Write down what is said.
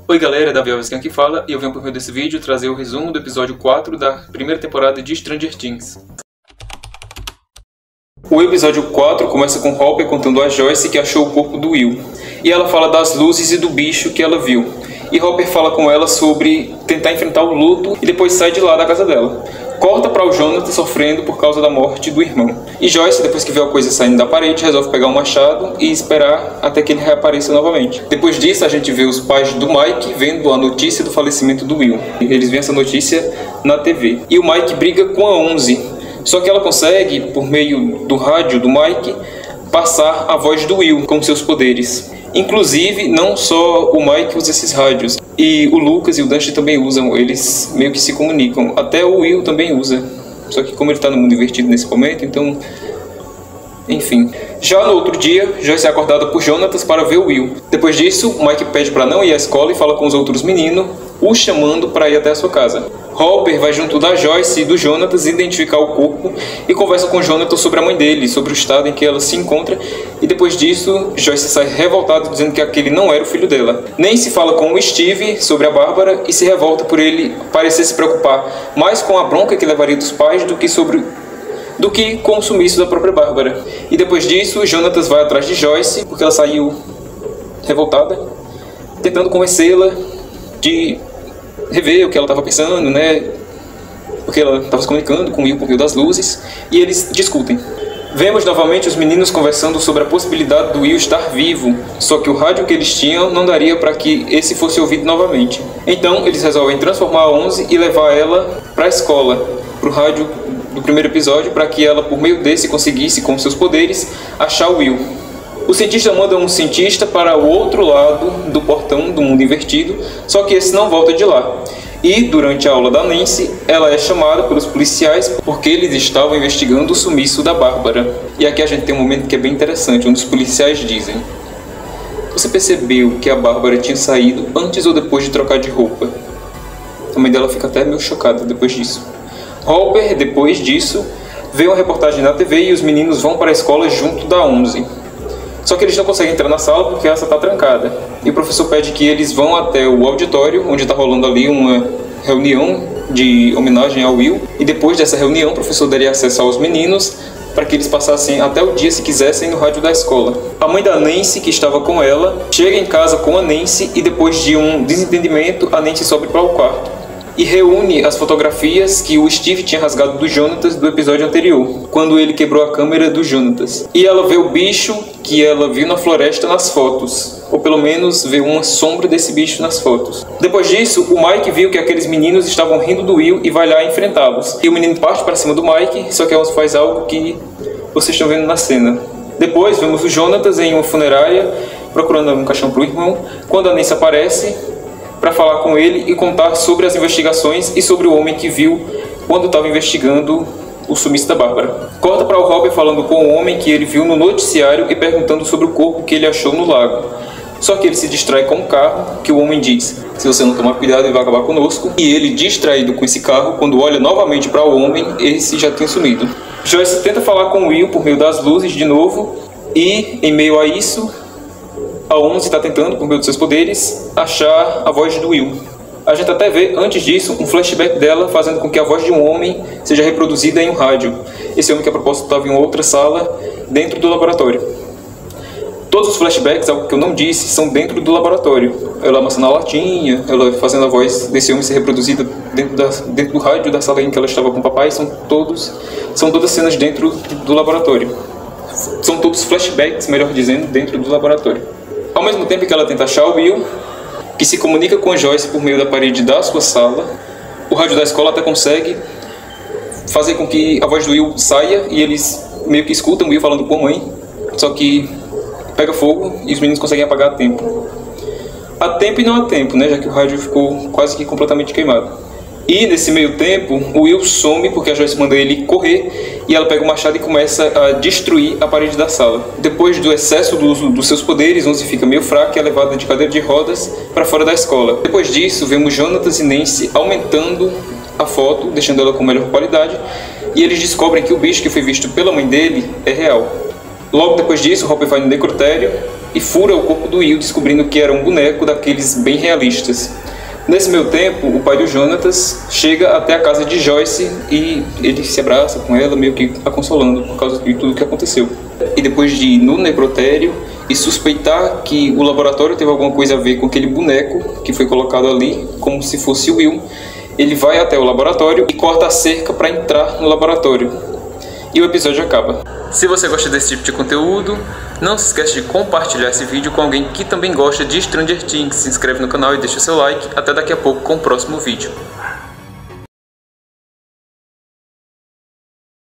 Oi galera, Davi Alves aqui fala, e eu venho por meio desse vídeo trazer o resumo do episódio 4 da primeira temporada de Stranger Things. O episódio 4 começa com Hopper contando a Joyce que achou o corpo do Will, e ela fala das luzes e do bicho que ela viu. E Hopper fala com ela sobre tentar enfrentar o luto e depois sai de lá da casa dela. Corta para o Jonathan sofrendo por causa da morte do irmão. E Joyce, depois que vê a coisa saindo da parede, resolve pegar um machado e esperar até que ele reapareça novamente. Depois disso, a gente vê os pais do Mike vendo a notícia do falecimento do Will. Eles veem essa notícia na TV. E o Mike briga com a 11. Só que ela consegue, por meio do rádio do Mike, passar a voz do Will com seus poderes. Inclusive, não só o Mike usa esses rádios, e o Lucas e o Dusty também usam, eles meio que se comunicam. Até o Will também usa, só que como ele está no mundo invertido nesse momento, então... Enfim. Já no outro dia, Joyce é acordada por Jonathan para ver o Will. Depois disso, Mike pede para não ir à escola e fala com os outros meninos, o chamando para ir até a sua casa. Hopper vai junto da Joyce e do Jonathan identificar o corpo e conversa com Jonathan sobre a mãe dele, sobre o estado em que ela se encontra, e depois disso, Joyce sai revoltada dizendo que aquele não era o filho dela. Nancy fala com o Steve sobre a Bárbara e se revolta por ele parecer se preocupar mais com a bronca que levaria dos pais do que com o sumiço da própria Bárbara. E depois disso, Jonathan vai atrás de Joyce, porque ela saiu revoltada, tentando convencê-la de rever o que ela estava pensando, né? Porque ela estava se comunicando com o Will por meio das luzes, e eles discutem. Vemos novamente os meninos conversando sobre a possibilidade do Will estar vivo, só que o rádio que eles tinham não daria para que esse fosse ouvido novamente. Então eles resolvem transformar a 11 e levar ela para a escola, para o rádio do primeiro episódio, para que ela, por meio desse, conseguisse, com seus poderes, achar o Will. O cientista manda um cientista para o outro lado do portão do mundo invertido, só que esse não volta de lá. E, durante a aula da Nancy, ela é chamada pelos policiais porque eles estavam investigando o sumiço da Bárbara. E aqui a gente tem um momento que é bem interessante, onde os policiais dizem: "Você percebeu que a Bárbara tinha saído antes ou depois de trocar de roupa?" A mãe dela fica até meio chocada depois disso. Hopper, depois disso, vê uma reportagem na TV e os meninos vão para a escola junto da 11. Só que eles não conseguem entrar na sala porque essa está trancada. E o professor pede que eles vão até o auditório, onde está rolando ali uma reunião de homenagem ao Will. E depois dessa reunião, o professor daria acesso aos meninos para que eles passassem até o dia, se quisessem, no rádio da escola. A mãe da Nancy, que estava com ela, chega em casa com a Nancy e depois de um desentendimento, a Nancy sobe para o quarto e reúne as fotografias que o Steve tinha rasgado do Jonathan do episódio anterior, quando ele quebrou a câmera do Jonathan. E ela vê o bicho que ela viu na floresta nas fotos, ou pelo menos vê uma sombra desse bicho nas fotos. Depois disso, o Mike viu que aqueles meninos estavam rindo do Will e vai lá enfrentá-los. E o menino parte para cima do Mike, só que ela faz algo que vocês estão vendo na cena. Depois vemos o Jonathan em uma funerária procurando um caixão para o irmão, quando a Nancy aparece para falar com ele e contar sobre as investigações e sobre o homem que viu quando estava investigando o sumiço da Bárbara. Corta para o Hopper falando com o homem que ele viu no noticiário e perguntando sobre o corpo que ele achou no lago. Só que ele se distrai com o carro, que o homem diz: "Se você não tomar cuidado, ele vai acabar conosco." E ele, distraído com esse carro, quando olha novamente para o homem, esse já tinha sumido. Joyce tenta falar com o Will por meio das luzes de novo e, em meio a isso, a 11 está tentando, por meio dos seus poderes, achar a voz do Will. A gente até vê, antes disso, um flashback dela fazendo com que a voz de um homem seja reproduzida em um rádio. Esse homem que a propósito estava em outra sala, dentro do laboratório. Todos os flashbacks, algo que eu não disse, são dentro do laboratório. Ela amassando a latinha, ela fazendo a voz desse homem ser reproduzida dentro do rádio da sala em que ela estava com o papai, são todas cenas dentro do laboratório. São todos flashbacks, melhor dizendo, dentro do laboratório. Ao mesmo tempo que ela tenta achar o Will, que se comunica com a Joyce por meio da parede da sua sala, o rádio da escola até consegue fazer com que a voz do Will saia e eles meio que escutam o Will falando com a mãe, só que pega fogo e os meninos conseguem apagar a tempo. A tempo e não a tempo, né, já que o rádio ficou quase que completamente queimado. E nesse meio tempo, o Will some porque a Joyce manda ele correr e ela pega o machado e começa a destruir a parede da sala. Depois do excesso do uso dos seus poderes, 11 fica meio fraca e é levada de cadeira de rodas para fora da escola. Depois disso, vemos Jonathan e Nancy aumentando a foto, deixando ela com melhor qualidade, e eles descobrem que o bicho que foi visto pela mãe dele é real. Logo depois disso, Hopper vai no necrotério e fura o corpo do Will, descobrindo que era um boneco daqueles bem realistas. Nesse meio tempo, o pai do Jonatas chega até a casa de Joyce e ele se abraça com ela, meio que a consolando por causa de tudo que aconteceu. E depois de ir no necrotério e suspeitar que o laboratório teve alguma coisa a ver com aquele boneco que foi colocado ali, como se fosse o Will, ele vai até o laboratório e corta a cerca para entrar no laboratório. E o episódio acaba. Se você gosta desse tipo de conteúdo, não se esqueça de compartilhar esse vídeo com alguém que também gosta de Stranger Things. Se inscreve no canal e deixa seu like. Até daqui a pouco com o próximo vídeo.